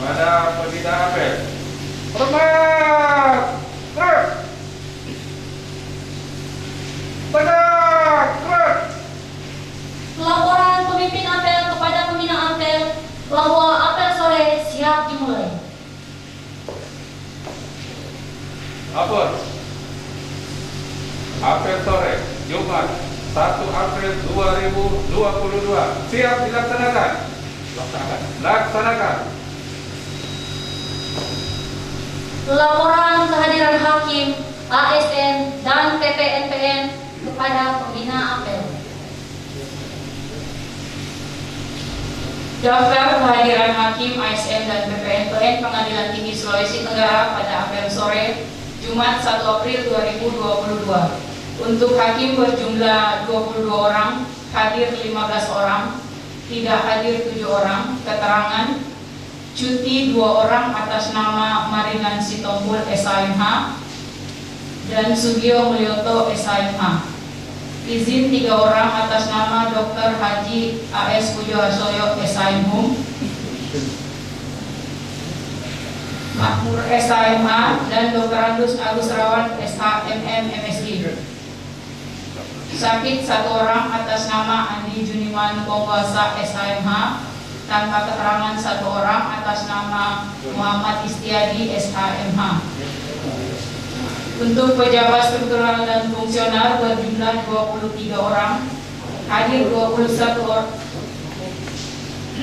pada persidangan apel. Hormat! Gerak! Tegak! Gerak! Laporan pemimpin apel kepada pembina apel bahwa apel sore siap dimulai. Lapor. Apel sore Jumat 1 April 2022 siap dilaksanakan. Laksanakan. Laporan kehadiran hakim, ASN, dan PPNPN kepada pembina apel. Daftar kehadiran hakim, ASN, dan PPNPN Pengadilan Tinggi Sulawesi Tenggara pada apel sore Jumat 1 April 2022. Untuk hakim berjumlah 22 orang, hadir 15 orang, tidak hadir 7 orang, keterangan cuti 2 orang atas nama Marinan Sitompul SHMH dan Sugio Mulyoto SHMH. Izin 3 orang atas nama Dr. Haji AS Pujoharsoyo SHMH, Makmur SHMH, dan Dr. Agus Rawan SHMM MSI. Sakit 1 orang atas nama Andi Juniman Pongwasa SHMH tanpa keterangan 1 orang atas nama Muhammad Istiadi SHMH. Untuk pejabat struktural dan fungsional berjumlah 23 orang, hadir 21 orang,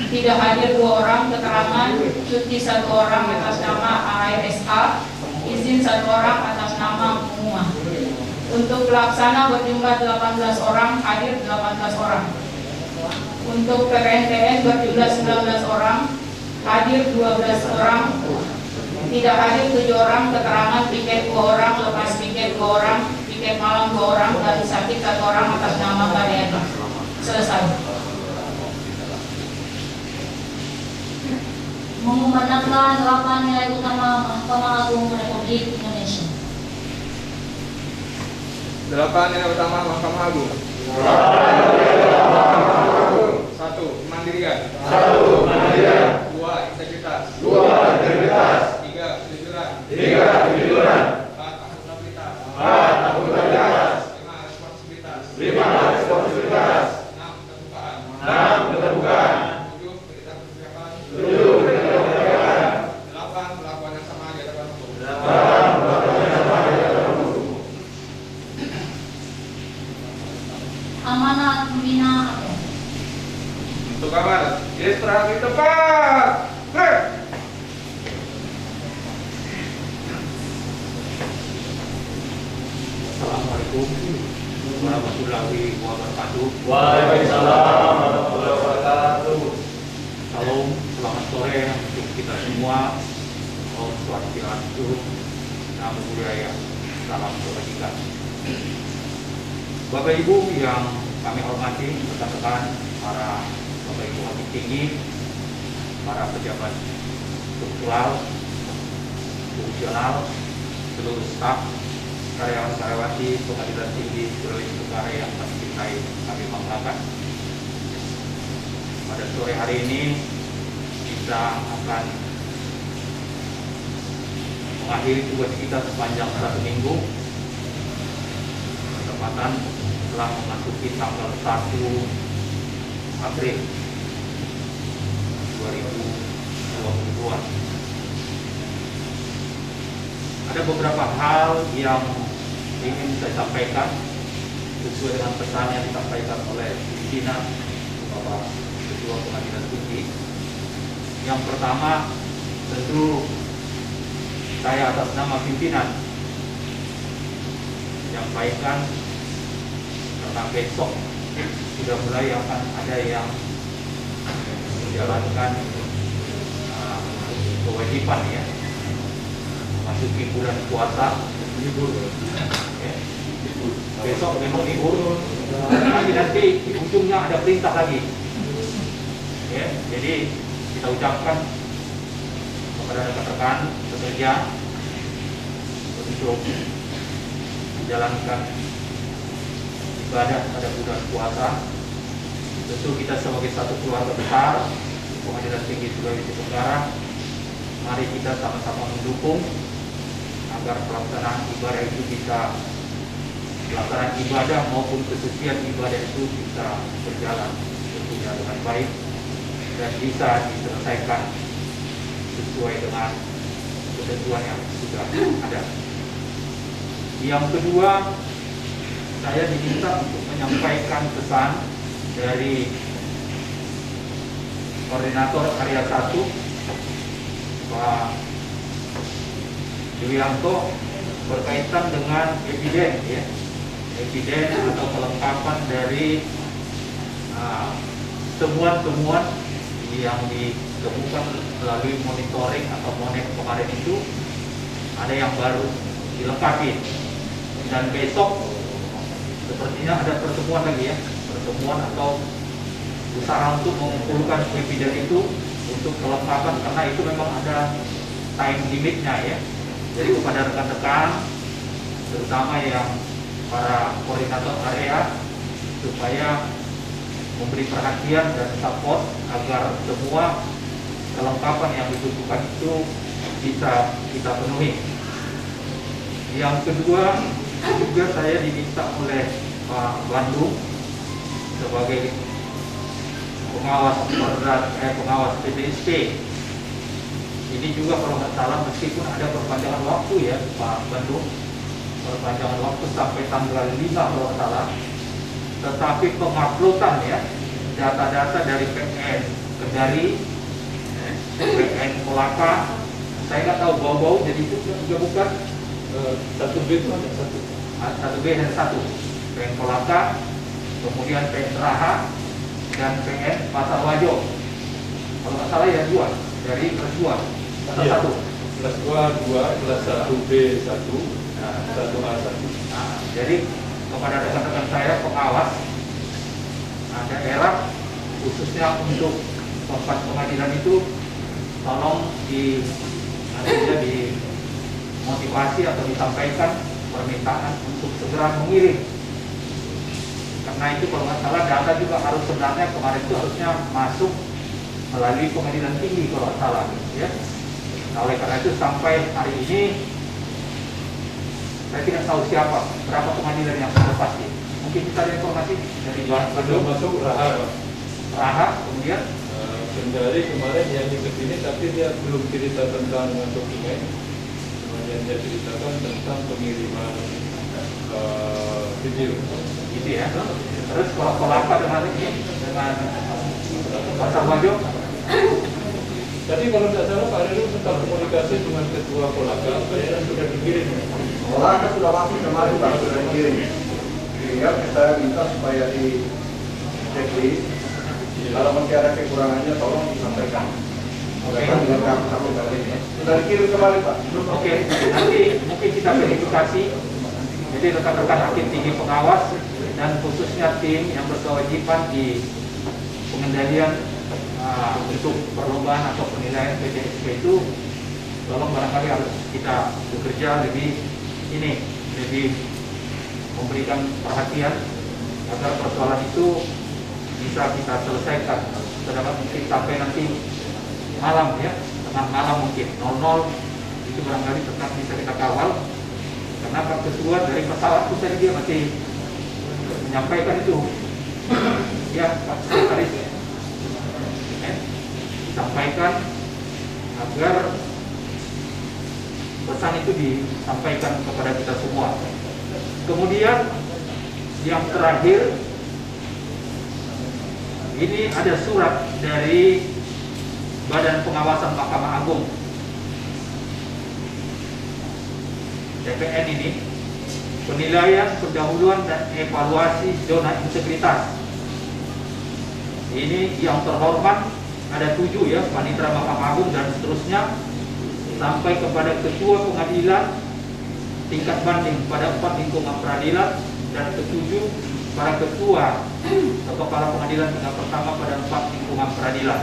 tidak hadir 2 orang, keterangan cuti 1 orang atas nama ARSA, izin 1 orang atas nama Muhammad. Untuk pelaksana berjumlah 18 orang, hadir 18 orang. Untuk PPNPN berjumlah 19 orang, hadir 12 orang, tidak hadir 7 orang, keterangan piket 2 orang, lepas piket 2 orang, piket malam 2 orang, dan sakit 1 orang atas nama Karyadi. Selesai. Mengumandangkan 8 nilai utama Mahkamah Agung Republik Indonesia. 8 nilai utama Mahkamah Agung. 1. Kemandirian. 2. Integritas. 3. Kejujuran. 4. Akuntabilitas. 5. Responsibilitas. 6. Keterbukaan. 7. Keterbukaan. 8. Perlakuan yang sama di hadapan hukum. Amanat pembina apel. Untuk amanat, istirahat di tempat. Gerak. Assalamualaikum warahmatullahi wabarakatuh. Waalaikumsalam warahmatullahi wabarakatuh. Salam, selamat sore untuk kita semua. Om Swastiastu, Namo Buddhaya, salam kebajikan. Bapak Ibu yang kami hormati, rekan-rekan, para Bapak Ibu hakim tinggi, para pejabat struktural, fungsional, seluruh staf, karyawan-karyawati Pengadilan Tinggi Sulawesi Tenggara yang kami cintai, kami banggakan. Pada sore hari ini kita akan mengakhiri tugas kita sepanjang 1 minggu. Kesempatan telah memasuki tanggal 1 April 2022. Ada beberapa hal yang ingin saya sampaikan sesuai dengan pesan yang disampaikan oleh pimpinan Bapak Ketua Pengadilan Tinggi. Yang pertama, tentu saya atas nama pimpinan menyampaikan tentang besok sudah mulai akan ada yang menjalankan kewajiban ya, memasuki bulan puasa, libur. Ya. Besok memang libur, nanti di ujungnya ada perintah lagi. Ya, jadi kita ucapkan kepada rekan-rekan pekerja untuk menjalankan ibadah pada bulan puasa. Tentu kita sebagai satu keluarga besar Pengadilan Tinggi Sulawesi Tenggara mari kita sama-sama mendukung agar pelaksanaan ibadah itu bisa pelaksanaan ibadah maupun kesucian ibadah itu bisa berjalan tentunya dengan baik dan bisa diselesaikan sesuai dengan ketentuan yang sudah ada. Yang kedua, saya diminta untuk menyampaikan pesan dari Koordinator Area 1 Pak Yulianto berkaitan dengan eviden ya. Eviden atau kelengkapan dari temuan-temuan yang ditemukan melalui monitoring atau monek kemarin itu ada yang baru dilengkapi, dan besok sepertinya ada pertemuan lagi ya, pertemuan atau usaha untuk mengumpulkan eviden itu untuk kelengkapan, karena itu memang ada time limitnya ya. Jadi kepada rekan-rekan terutama yang para koordinator area supaya memberi perhatian dan support agar semua kelengkapan yang dibutuhkan itu bisa kita penuhi. Yang kedua juga saya diminta oleh Pak Bandung sebagai pengawas PTSP. Ini juga kalau nggak salah meskipun ada perpanjangan waktu ya Pak Bandung, perpanjangan waktu sampai tanggal 5 kalau nggak salah, tetapi penguploadan ya data-data dari PN Kendari, PN Kolaka, saya nggak tahu bau-bau, jadi itu juga bukan 1B itu ada 1B dan 1 PN Kolaka, kemudian PN Raha dan PN Pasar Wajo. Kalau nggak salah ya 2 dari kelas 2 atau Iya. 1. kelas 2, kelas 1B 1, 1A 1. Nah, jadi kepada rekan-rekan saya pengawas daerah khususnya untuk tempat pengadilan itu tolong dimotivasi atau disampaikan permintaan untuk segera mengirim, karena itu kalau nggak salah data juga harus sebenarnya kemarin itu harusnya masuk melalui pengadilan tinggi kalau nggak salah ya. Nah, oleh karena itu sampai hari ini saya tidak tahu siapa berapa pengadilan yang sudah pasti. Mungkin kita ada informasi dari Sudah Bandung, masuk Raha, Pak. Raha, kemudian Kendari kemarin yang di sini tapi dia belum cerita tentang dokumen, kemudian dia ceritakan tentang pengiriman video. gitu ya. Terus kalau Kolaka dengan Pasar Wajo, Tadi kalau tidak salah Pak Relu tentang komunikasi dengan Ketua Kolaka, kayaknya sudah dikirim. Kolaka sudah masuk kemarin Pak, sudah dikirim. Sehingga kita minta supaya di checklist, kalau masih ada kekurangannya tolong disampaikan. Kan dilengkapi sampai kali ini. Sudah dikirim kemarin Pak. oke, nanti mungkin kita verifikasi. Jadi rekan-rekan hakim tinggi pengawas dan khususnya tim yang berkewajiban di pengendalian untuk perlombaan atau penilaian PTSP itu, tolong barangkali harus kita bekerja lebih memberikan perhatian agar persoalan itu bisa kita selesaikan. Terdapat mungkin sampai nanti malam ya, tengah malam mungkin 00 itu barangkali tetap bisa kita kawal, karena Pak Ketua dari pesawat itu tadi dia masih menyampaikan itu ya Pak Sekretaris disampaikan agar pesan itu disampaikan kepada kita semua. Kemudian yang terakhir, ini ada surat dari Badan Pengawasan Mahkamah Agung DPN ini, penilaian, pendahuluan dan evaluasi zona integritas. Ini yang terhormat ada 7 ya, Panitera Mahkamah Agung dan seterusnya, sampai kepada Ketua Pengadilan tingkat banding pada 4 lingkungan peradilan, dan ke-7 para ketua atau kepala pengadilan tingkat pertama pada 4 lingkungan peradilan.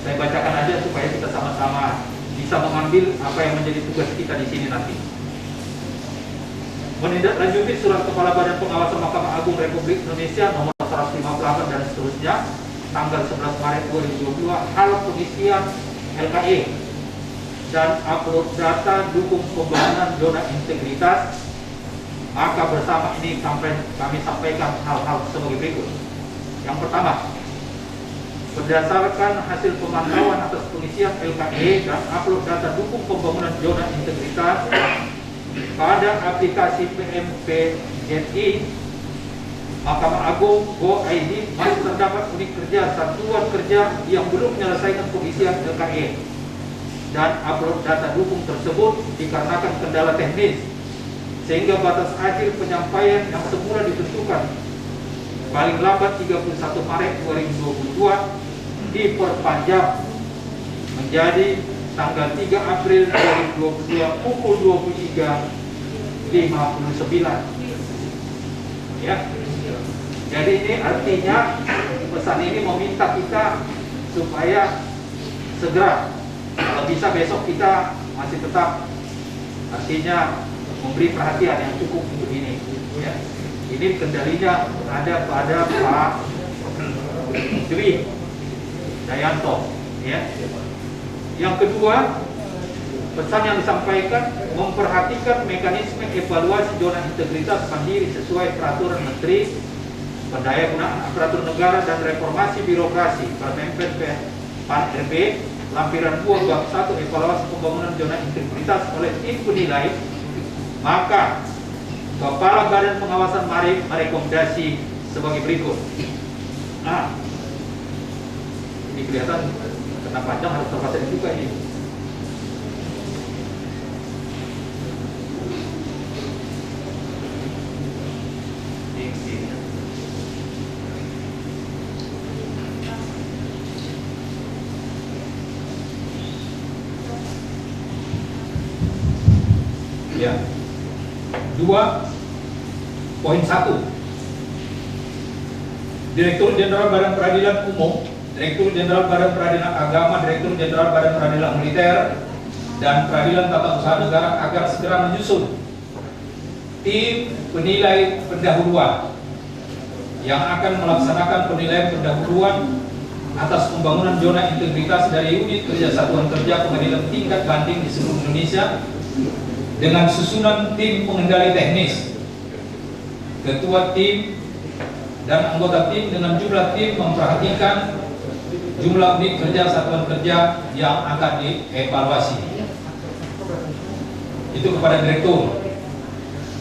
Saya bacakan aja supaya kita sama-sama bisa mengambil apa yang menjadi tugas kita di sini nanti. Menindaklanjuti surat Kepala Badan Pengawasan Mahkamah Agung Republik Indonesia nomor 158 dan seterusnya tanggal 11 Maret 2022 hal pengisian LKE dan upload data dukung pembangunan zona integritas, maka bersama ini kami sampaikan hal-hal sebagai berikut. Yang pertama, berdasarkan hasil pemantauan atas pengisian LKE dan upload data dukung pembangunan zona integritas pada aplikasi PMPZI, Mahkamah Agung Go.id masih terdapat unit kerja satuan kerja yang belum menyelesaikan pengisian LKE dan upload data dukung tersebut dikarenakan kendala teknis, sehingga batas akhir penyampaian yang semula ditentukan paling lambat 31 Maret 2022 diperpanjang menjadi tanggal 3 April 2022 pukul 23.59. Ya. Jadi ini artinya pesan ini meminta kita supaya segera, kalau bisa besok kita masih tetap artinya memberi perhatian yang cukup untuk ini. Ya. Ini kendalinya ada pada Pak Dwi Dayanto. Ya. Yang kedua, pesan yang disampaikan memperhatikan mekanisme evaluasi zona integritas mandiri sesuai peraturan Menteri Pendayagunaan Aparatur Negara dan Reformasi Birokrasi Permenpen Pan-RB lampiran 2 bab 1 evaluasi pembangunan zona integritas oleh tim penilai, maka Kepala Badan Pengawasan merekomendasi sebagai berikut. Nah, ini kelihatan karena panjang harus terbaca juga ini. Ya. 2.1 Direktur Jenderal Badan Peradilan Umum, Direktur Jenderal Badan Peradilan Agama, Direktur Jenderal Badan Peradilan Militer, dan Peradilan Tata Usaha Negara agar segera menyusun tim penilai pendahuluan yang akan melaksanakan penilaian pendahuluan atas pembangunan zona integritas dari unit kerja satuan kerja pengadilan tingkat banding di seluruh Indonesia dengan susunan tim pengendali teknis, ketua tim dan anggota tim dengan jumlah tim memperhatikan jumlah unit kerja satuan kerja yang akan dievaluasi. Itu kepada direktur.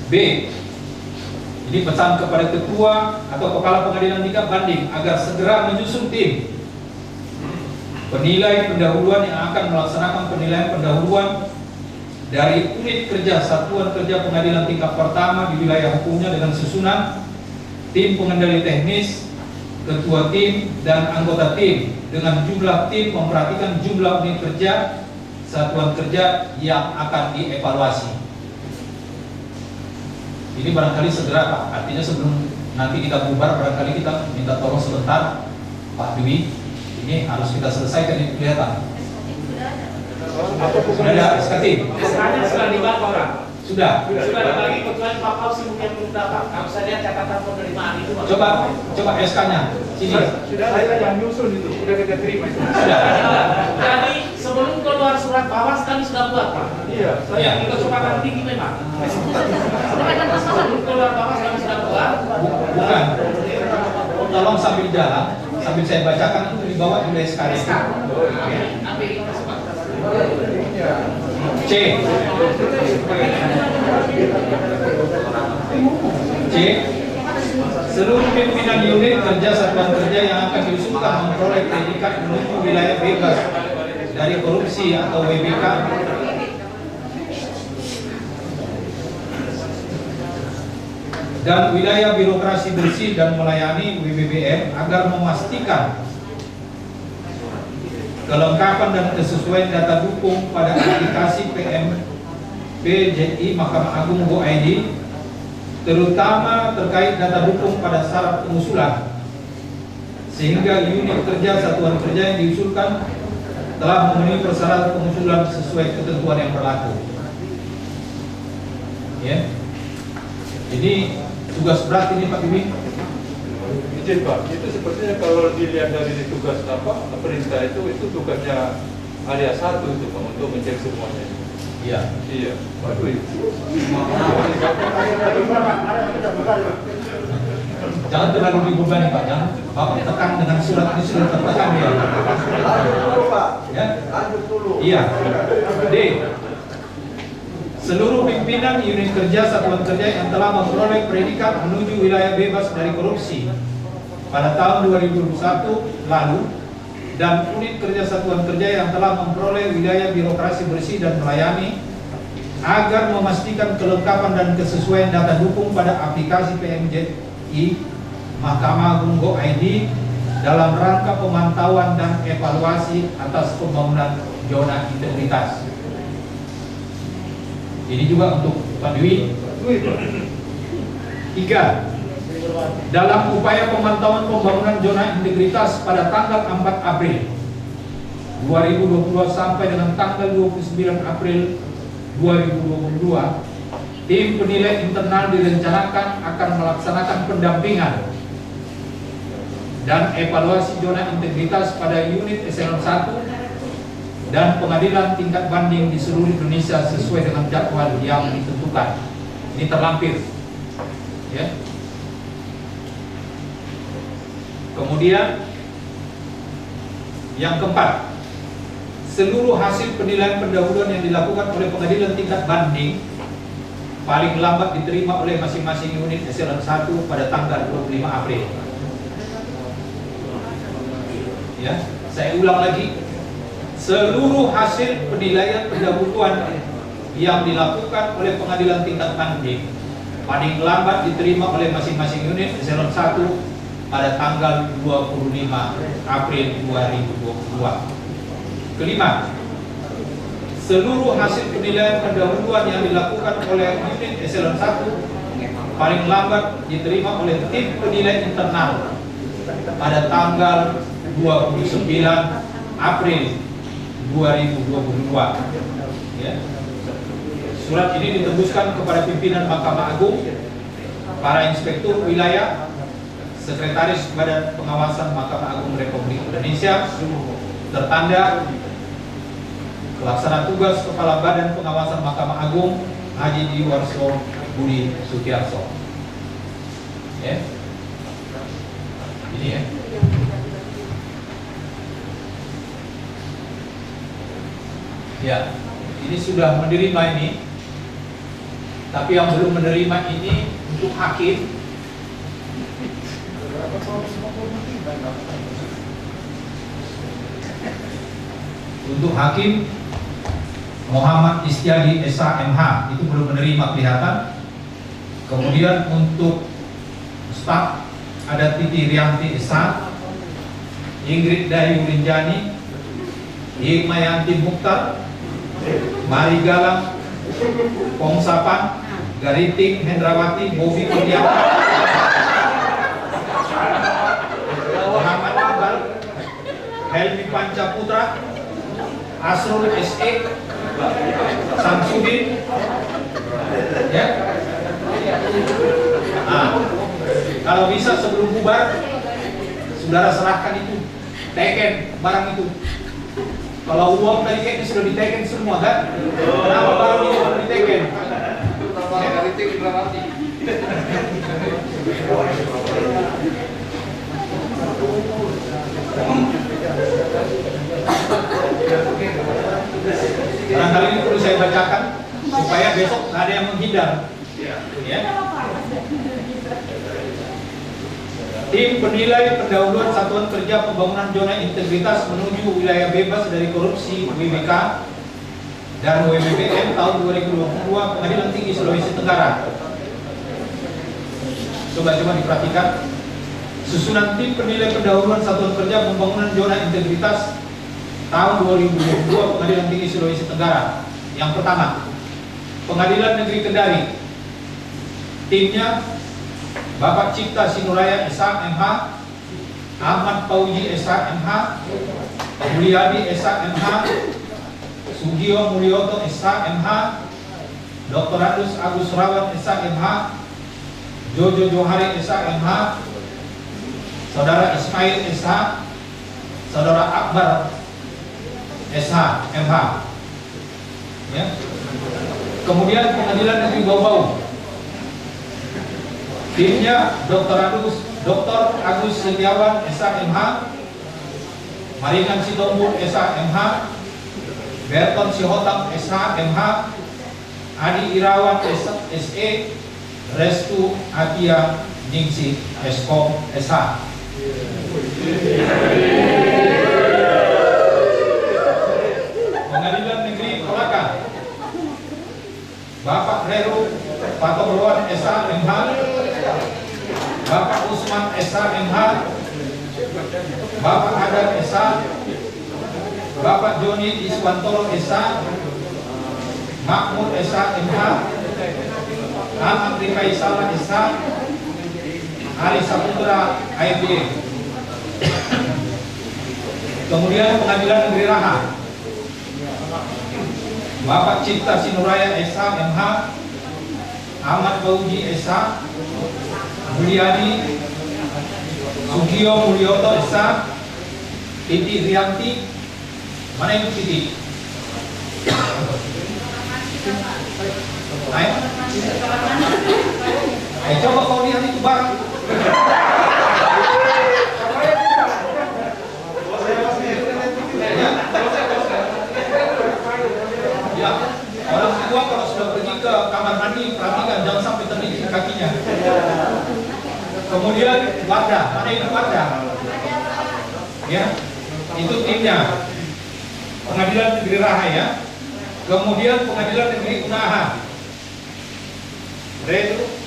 B. Ini pesan kepada ketua atau kepala pengadilan tingkat banding agar segera menyusun tim penilai pendahuluan yang akan melaksanakan penilaian pendahuluan dari unit kerja satuan kerja pengadilan tingkat pertama di wilayah hukumnya dengan susunan tim pengendali teknis, ketua tim, dan anggota tim dengan jumlah tim memperhatikan jumlah unit kerja satuan kerja yang akan dievaluasi. Ini barangkali segera Pak, artinya sebelum nanti kita bubar barangkali kita minta tolong sebentar Pak Dwi, ini harus kita selesaikan, ini kelihatan. Sudah ada SKT? SK-nya sudah dibagi orang. Sudah. Sudah dibagi kecuali Pak Pausi mungkin belum dapat. Kalau saya lihat catatan penerimaan itu. Coba SK-nya. Sini. Sudah saya yang nyusun itu, sudah kita terima itu. Sudah. Jadi sebelum keluar surat bawas kami sudah buat Pak. Iya, Iya. Ini kecepatan tinggi memang. Sebelum keluar bawas kami sudah buat. Bukan. Tolong sambil jalan, sambil saya bacakan itu dibawa juga SK-nya. Ambil ini Pak. C. Seluruh pimpinan unit kerja satuan kerja yang akan diusulkan memperoleh predikat menuju wilayah bebas dari korupsi atau WBK dan wilayah birokrasi bersih dan melayani WBBM agar memastikan kelengkapan dan kesesuaian data dukung pada aplikasi PMPZI Mahkamah Agung Go.id, terutama terkait data dukung pada syarat pengusulan, sehingga unit kerja satuan kerja yang diusulkan telah memenuhi persyaratan pengusulan sesuai ketentuan yang berlaku. Ya, ini tugas berat ini Pak Dwi. Izin Pak, itu sepertinya kalau dilihat dari tugas apa perintah itu tugasnya area 1 itu Pak, untuk mencek semuanya. Iya. Iya. Waduh itu. Jangan terlalu dibebani Pak, jangan Bapak tekan dengan surat ini sudah tertekan ya. Lanjut dulu Pak. Ya. Lanjut dulu. Iya. D. Seluruh pimpinan unit kerja satuan kerja yang telah memperoleh predikat menuju wilayah bebas dari korupsi pada tahun 2021 lalu dan unit kerja satuan kerja yang telah memperoleh wilayah birokrasi bersih dan melayani agar memastikan kelengkapan dan kesesuaian data dukung pada aplikasi PMJI Mahkamah Agung Go ID dalam rangka pemantauan dan evaluasi atas pembangunan zona integritas. Ini juga untuk Pak Dwi. 3. Dalam upaya pemantauan pembangunan zona integritas pada tanggal 4 April 2022 sampai dengan tanggal 29 April 2022, tim penilai internal direncanakan akan melaksanakan pendampingan dan evaluasi zona integritas pada unit eselon 1 dan pengadilan tingkat banding di seluruh Indonesia sesuai dengan jadwal yang ditentukan. Ini terlampir, ya. Kemudian yang keempat, seluruh hasil penilaian pendahuluan yang dilakukan oleh pengadilan tingkat banding paling lambat diterima oleh masing-masing unit eselon 1 pada tanggal 25 April. Ya, saya ulang lagi. Seluruh hasil penilaian pendahuluan yang dilakukan oleh pengadilan tingkat banding paling lambat diterima oleh masing-masing unit eselon 1 pada tanggal 25 April 2022. Kelima, seluruh hasil penilaian pendahuluan yang dilakukan oleh unit eselon 1 paling lambat diterima oleh tim penilai internal pada tanggal 29 April 2022. Ya. Surat ini ditembuskan kepada pimpinan Mahkamah Agung, para inspektur wilayah, Sekretaris Badan Pengawasan Mahkamah Agung Republik Indonesia, tertanda Pelaksana Tugas Kepala Badan Pengawasan Mahkamah Agung Haji Diwarso Budi Sutiarso. Ya. Ini ya. Ya, ini sudah menerima ini, tapi yang belum menerima ini untuk hakim. Untuk hakim Muhammad Istiadi SH/MH itu belum menerima kelihatan. Kemudian untuk staf ada Titi Rianti SH, Ingrid Dayu Rinjani, Hikmayanti Mukhtar, Mari Galang, Pongsapan, Garitik Hendrawati, Bovi Kurniawan, Muhammad Iqbal, Helmi Pancaputra, Asrul SE, Samsudin, ya. Nah, kalau bisa sebelum bubar, saudara serahkan itu, teken barang itu. Kalau uang tadi kayaknya sudah diteken semua kan? Kenapa barang ini baru diteken? Saya dari tim Indrawati. Barangkali ini perlu saya bacakan supaya besok nggak ada yang menghindar. Ya. Tim penilai pendahuluan Satuan Kerja Pembangunan Zona Integritas menuju wilayah bebas dari korupsi WBK dan WBBM tahun 2022 Pengadilan Tinggi Sulawesi Tenggara. Coba diperhatikan. Susunan tim penilai pendahuluan Satuan Kerja Pembangunan Zona Integritas tahun 2022 Pengadilan Tinggi Sulawesi Tenggara. Yang pertama, Pengadilan Negeri Kendari. Timnya Bapak Cipta Sinuraya SH/MH, Ahmad Pauji SH/MH, Mulyadi SH/MH, Sugio Mulyoto SH/MH, Dr. Agus Rawan SH/MH, Jojo Johari SH/MH, Saudara Ismail SH, Saudara Akbar SH, MH. Ya. Kemudian Pengadilan Negeri Bau-Bau. Timnya Dr. Agus Setiawan SH-MH, Maringan Sitompul SH-MH, Berton Sihotam SH-MH, Adi Irawan SE, Restu Atia Ningsih Eskom SH. Pengadilan Negeri Kolaka, Bapak Reru Patobroan SH-MH, Bapak Usman SH-MH, Bapak Adar SH, Bapak Joni Iswantoro SH, Makmur SH-MH, Ahmad Rikai Salah SH, Ari Saputra AID. Kemudian Pengadilan Negeri Raha, Bapak Cipta Sinuraya SH-MH, Ahmad Bauji SH, Mulyadi Sugio Mulyoto SH, Titi Rianti. Mana itu Titi? Ayo. Coba kau lihat itu barang. Ya, orang tua kalau sudah pergi ke kamar mandi perhatikan jangan sampai tergigit kakinya. Kemudian Wardah, mana itu Wardah? Ya, itu timnya. Pengadilan Negeri Raha ya. Kemudian Pengadilan Negeri Unaha,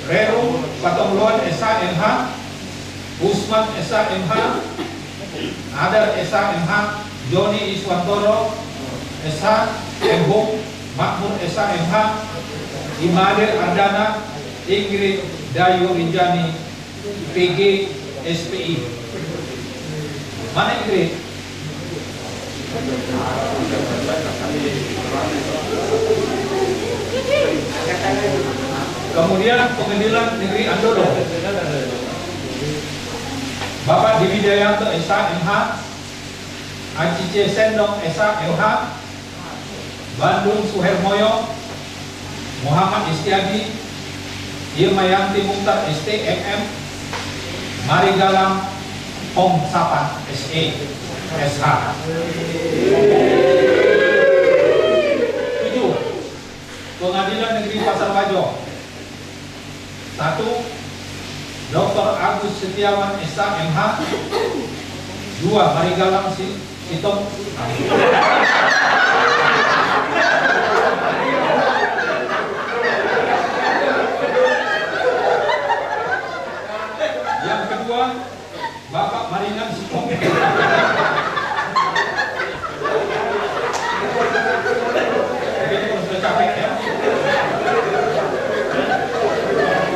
Reru Patomluan SH-MH, Usman SH-MH, Adar SH-MH, Joni Iswantoro SH, Embung, Makmur SH-MH, Imadir Ardana, Ingrid Dayu Rinjani, PG SPI. Mana Ingrid? Kemudian Pengadilan Negeri Andolo, Bapak Divi Jayanto SH-MH, Acice Sendong SH-MH, Bandung Suhermoyo, Muhammad Istiadi, Irmayanti Mukhtar ST-MM, Mari Galang Pom Sapan SE SH. 7. Pengadilan Negeri Pasar Bajo, 1. Dr. Agus Setiawan SH-MH, 2. Mari Galang Sitong. Yang kedua, Bapak Maringan Sitong.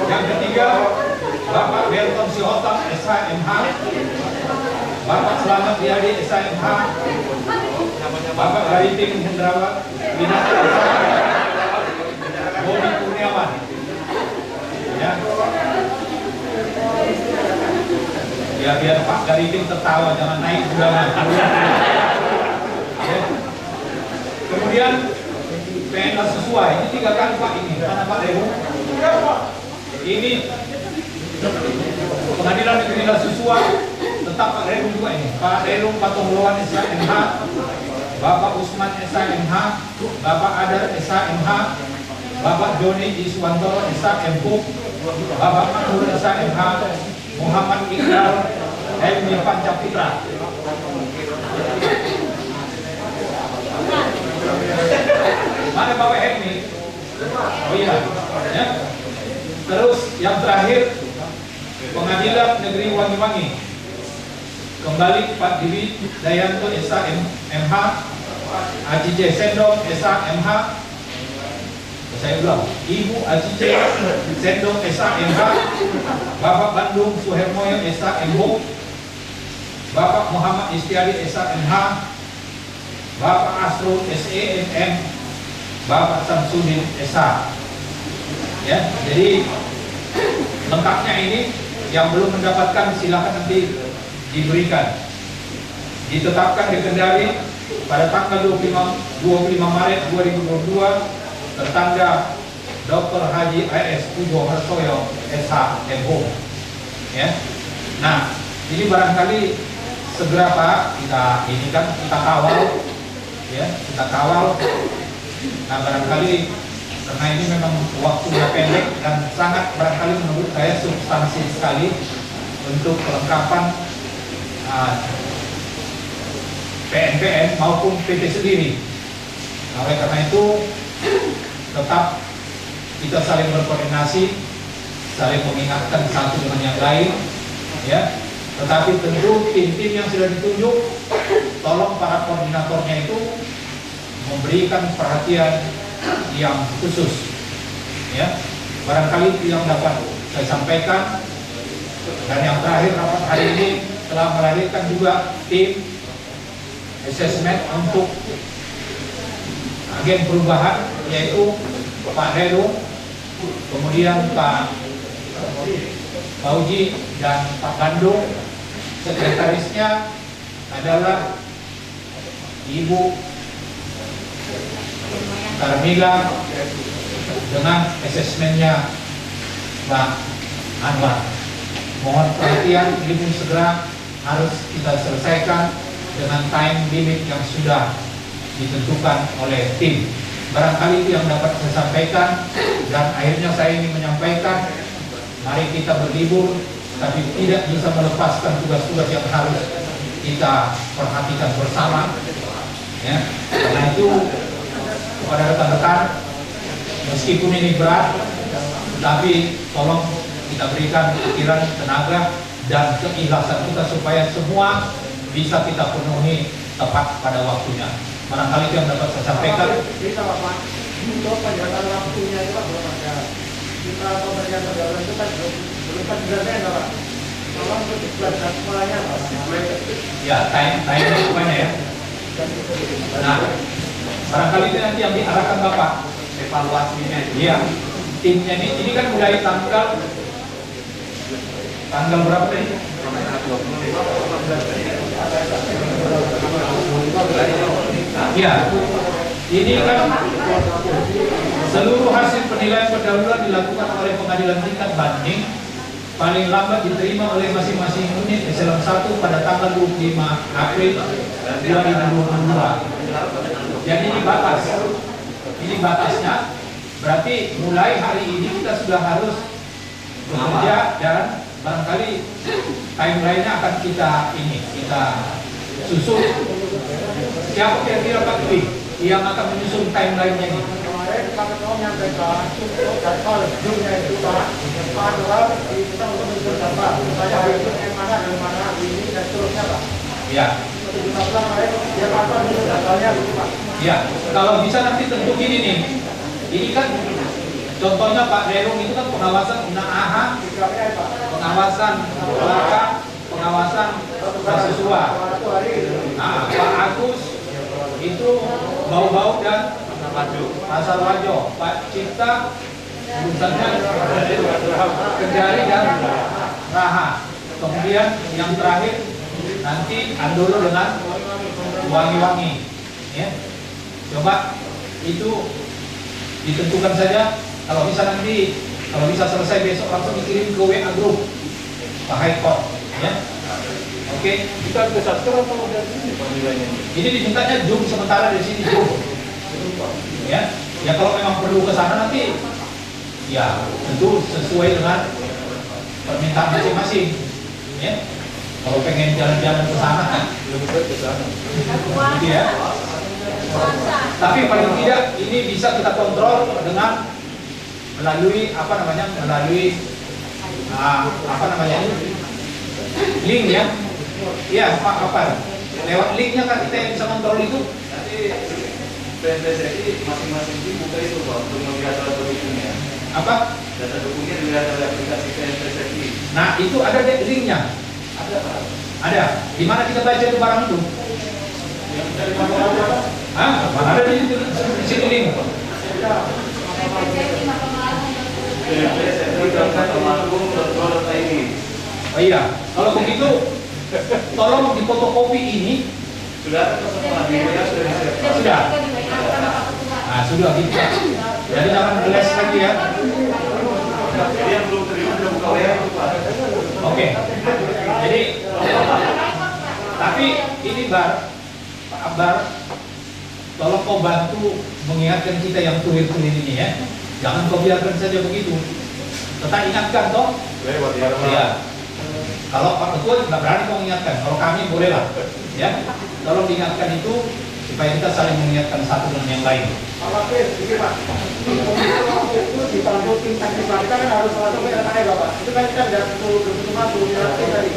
Yang ketiga, Bapak Berton Sihotam SH-MH, Bapak Selamat Riyadi SH-MH, Bapak Gariting Hendrawan Winata Bodi Kurniawan. Ya. Ya biar Pak Gariting tertawa, jangan naik bulangan. Ya. Kemudian PNS sesuai, ini 3 kali Pak ini. Mana Pak Rehu? Ini Pengadilan Negeri Susua, tetap Pak Rehu juga ini. Pak Rehu Patomluan SH-MH, Bapak Usman SH-MH, Bapak Adar SH-MH, Bapak Joni Iswantoro SH-MH, Bapak Makmur SH-MH, Muhammad Iqbal Helmi Pancapitra. Mana Bapak Helmi? Oh iya, ya. Terus yang terakhir Pengadilan Negeri Wangi-Wangi, kembali Pak Divi Dayanto SH-MH, Acice Sendong SH-MH, saya ulang, Ibu Acice Sendong SH-MH, Bapak Bandung Suhermoyo SH-MH, Bapak Muhammad Istiadi SH-MH, Bapak Asrul SEMM, Bapak Samsudin SH. Ya, jadi lengkapnya ini yang belum mendapatkan silakan nanti diberikan. Ditetapkan di Kendari pada tanggal 25 Maret 2022 tertanda Dr. Haji A.S. Pujo Harsoyo SH.MO. Ya. Nah, ini barangkali segera Pak kita kawal, ya, kita kawal. Nah, barangkali karena ini memang waktunya pendek dan sangat barangkali menurut saya substansi sekali untuk kelengkapan PNPN maupun PP sendiri. Nah, oleh karena itu tetap kita saling berkoordinasi, saling mengingatkan satu dengan yang lain, ya. Tetapi tentu tim-tim yang sudah ditunjuk, tolong para koordinatornya itu memberikan perhatian yang khusus, ya. Barangkali itu yang dapat saya sampaikan. Dan yang terakhir, rapat hari ini telah melahirkan juga tim assessment untuk agen perubahan, yaitu Pak Heru, kemudian Pak Fauji dan Pak Bandung. Sekretarisnya adalah Ibu Carmila dengan asesmennya Pak Anwar. Mohon perhatian, ini pun segera harus kita selesaikan dengan time limit yang sudah ditentukan oleh tim. Barangkali itu yang dapat saya sampaikan, dan akhirnya saya ingin menyampaikan, mari kita berlibur, tapi tidak bisa melepaskan tugas-tugas yang harus kita perhatikan bersama. Ya, karena itu kepada rekan-rekan, meskipun ini berat, tapi tolong kita berikan pikiran, tenaga, dan keikhlasan kita supaya semua bisa kita penuhi tepat pada waktunya. Barangkali itu yang dapat saya sampaikan. Bisa Pak, untuk penjelasan waktunya itu Pak, belum ada. Kita pemberian penjelasan itu kan belum penjelasannya Pak. Tolong untuk dijelaskan semuanya Pak. Ya, time semuanya ya. Nah, barangkali itu nanti yang diarahkan Bapak evaluasinya. Iya, timnya ini kan mulai tanggal berapa tadi? Ya, ini kan seluruh hasil penilaian pendahuluan dilakukan oleh pengadilan tingkat banding, paling lambat diterima oleh masing-masing unit eselon 1 pada tanggal 25 April 2022. Jadi ini batasnya, berarti mulai hari ini kita sudah harus bekerja, dan barangkali timeline-nya akan kita susun. Siapa kira-kira Pak Dwi yang akan menyusun timeline-nya ini? Kemarin Pak Ketua menyampaikan untuk jadwal Jumnya itu Pak, adalah kita untuk menyusun jadwal. Saya itu mana dan mana ini dan seterusnya Pak. Ya. Kita kemarin dia Pak menyusun jadwalnya gitu Pak. Ya, kalau bisa nanti tentu gini nih. Ini kan contohnya Pak Derung itu kan pengawasan UNAAHA, pengawasan belakang, pengawasan mahasiswa. Nah, Pak Agus itu bau-bau dan pasar wajo. Pak Cipta urusannya Kendari dan Raha. Kemudian yang terakhir nanti Andolo dengan Wangi-Wangi. Ya, coba itu ditentukan saja. Kalau bisa selesai besok langsung dikirim ke WA group Pak Haikot, ya. Oke. Kita ke sastra atau dari sini penilaiannya? Ini dimintanya Zoom sementara di sini Zoom. Ya. Ya kalau memang perlu ke sana nanti, ya tentu sesuai dengan permintaan masing-masing. Ya. Kalau pengen jalan-jalan ke sana, Lebih baik ke sana. gitu ya. Tapi paling tidak ini bisa kita kontrol dengan melalui link ya. Iya Pak, lewat linknya kan kita bisa kontrol itu. Nanti PNPSI masing-masing tim buka itu Pak untuk melihat data dokumennya. Apa? Data dokumennya dilihat oleh aplikasi PNPSI. Nah itu ada linknya. Ada Pak. Ada. Di mana kita baca itu barang itu? Yang dari mana? Hah? Mana ada di situ link? PNPSI.com.id. Oh iya. Kalau begitu, tolong di fotokopi ini Sudah ada semua, videonya sudah disiapkan. Sudah. Nah, sudah gitu. Jadi jangan geles lagi ya. Jadi yang belum terima sudah buka WA itu Pak. Oke. Jadi tapi ini Bar, Pak Akbar, tolong kau bantu mengingatkan kita yang tulir-tulir ini ya. Jangan kau biarkan saja begitu. Tetap ingatkan toh. Lewat ya. Iya. Kalau Pak Ketua nggak berani kau ingatkan, kalau kami boleh lah. Ya. Tolong diingatkan itu supaya kita saling mengingatkan satu dengan yang lain. Pak ini Pak, kalau itu dibantu tim teknis kita kan harus langsung ke RKE Bapak. Itu kan kita tidak perlu masuk tadi.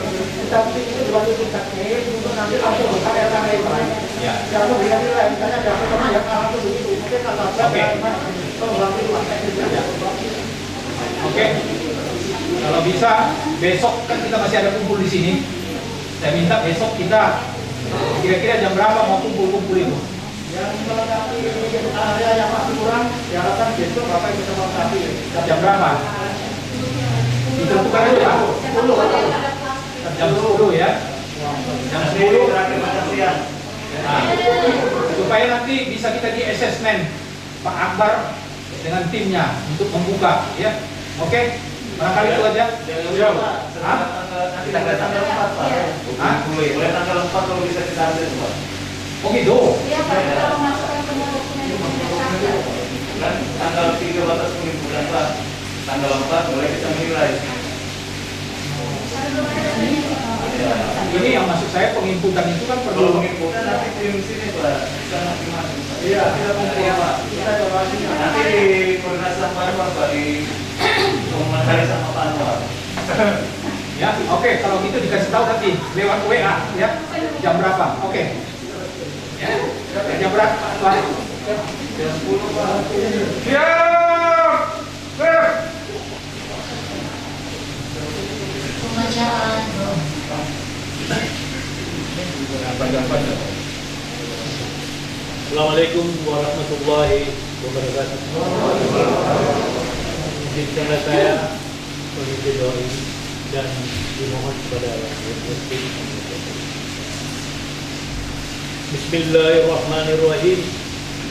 Tapi itu dibantu tim teknis untuk nanti langsung buka RKE Pak. Ya. Jangan bilang nilai, misalnya jangan pernah yang langsung begitu. Mungkin kalau Oke. bantu tim teknisnya. Oke. Kalau bisa besok kan kita masih ada kumpul di sini. Saya minta besok kita kira-kira jam berapa mau kumpul-kumpul itu? Yang melengkapi area yang masih kurang, diharapkan besok Bapak bisa melengkapi. Jam berapa? Ditentukan aja Pak. 10. Jam 10 ya. Jam 10 terakhir makan siang. Nah, supaya nanti bisa kita di assessment Pak Akbar dengan timnya untuk membuka ya. Oke? Barangkali itu aja. Iya Pak. Hah? Nanti tanggal 4 Pak. Hah? Boleh tanggal 4 kalau bisa kita ambil Pak. Oh gitu. Iya Pak, kita memasukkan semua dokumen-dokumen. Kan tanggal 3 batas penghimpunan Pak. Tanggal 4 boleh kita menilai. Ya. Ini yang maksud saya pengimputan itu kan Kalau perlu. penghimpunan nanti tim sini Pak. Kita masing-masing Pak. Iya, kita kumpul Pak. Kita evaluasi. Nanti di koordinasi sama Pak Anwar Pak, di komunikasi sama Pak Anwar. Ya, oke. Kalau gitu dikasih tahu nanti lewat WA ya. Jam berapa? Oke. Ya. Jam berapa? Pak? Jam 10 Pak. Siap. Pembacaan doa. Assalamualaikum warahmatullahi wabarakatuh. Izinkanlah saya memimpin doa ini dan dimohon kepada Allah. Bismillahirrahmanirrahim.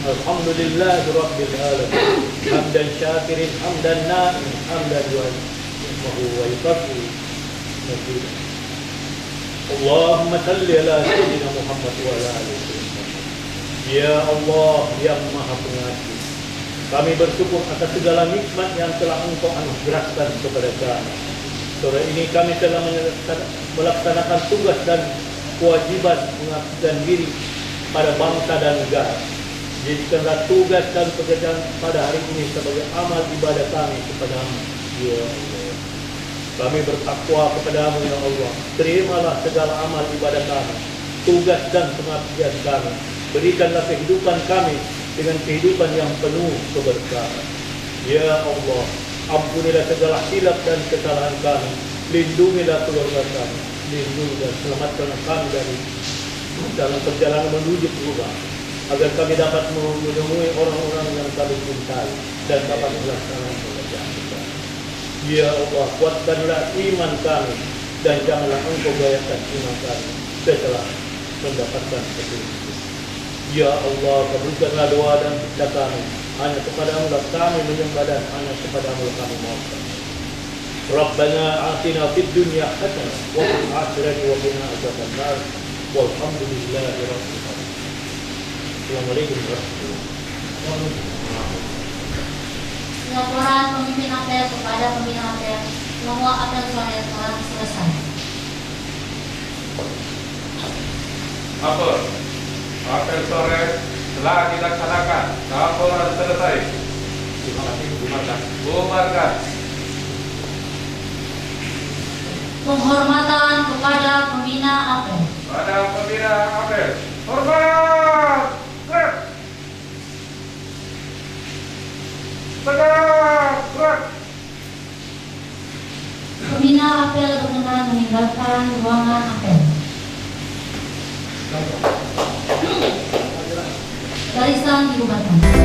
Alhamdulillahirabbil alamin. Hamdan syakirin, hamdan na'im, hamdan wa yukafi. Allahumma salli ala sayyidina Muhammad wa ala alihi. Ya Allah yang Maha Pengasih, kami bersyukur atas segala nikmat yang telah Engkau anugerahkan kepada kami. Sore ini kami telah melaksanakan tugas dan kewajiban mengabdikan diri pada bangsa dan negara. Jadikanlah tugas dan pekerjaan pada hari ini sebagai amal ibadah kami kepadamu, ya Allah. Kami bertakwa kepadamu, ya Allah. Terimalah segala amal ibadah kami, tugas dan pengabdian kami. Berikanlah kehidupan kami dengan kehidupan yang penuh keberkahan. Ya Allah, ampunilah segala silap dan kesalahan kami. Lindungilah keluarga kami. Lindungi dan selamatkanlah kami dari dalam perjalanan menuju surga, agar kami dapat menemui orang-orang yang kami cintai dan dapat melaksanakan pekerjaan kita. Ya Allah, kuatkanlah iman kami dan janganlah Engkau goyahkan iman kami setelah mendapatkan petunjuk. Ya Allah, kabulkanlah doa dan cinta kami. Hanya kepadamu lah kami menyembah dan hanya kepadamu lah kami mohon. Rabbana atina fid dunya hasanah wa fil akhirati wa qina adzabannar. Walhamdulillahi rabbil alamin. Assalamualaikum warahmatullahi wabarakatuh. Laporan pemimpin apel kepada pembina apel. Semua apel sore telah selesai. Apa? Apel sore telah dilaksanakan. Laporan selesai. Terima kasih. Bubarkan. Bubarkan. Penghormatan kepada pembina apel. Pada pembina apel. Hormat. Gerak. Tegak. Gerak. Pembina apel berkenan meninggalkan ruangan apel. Barisan dibubarkan.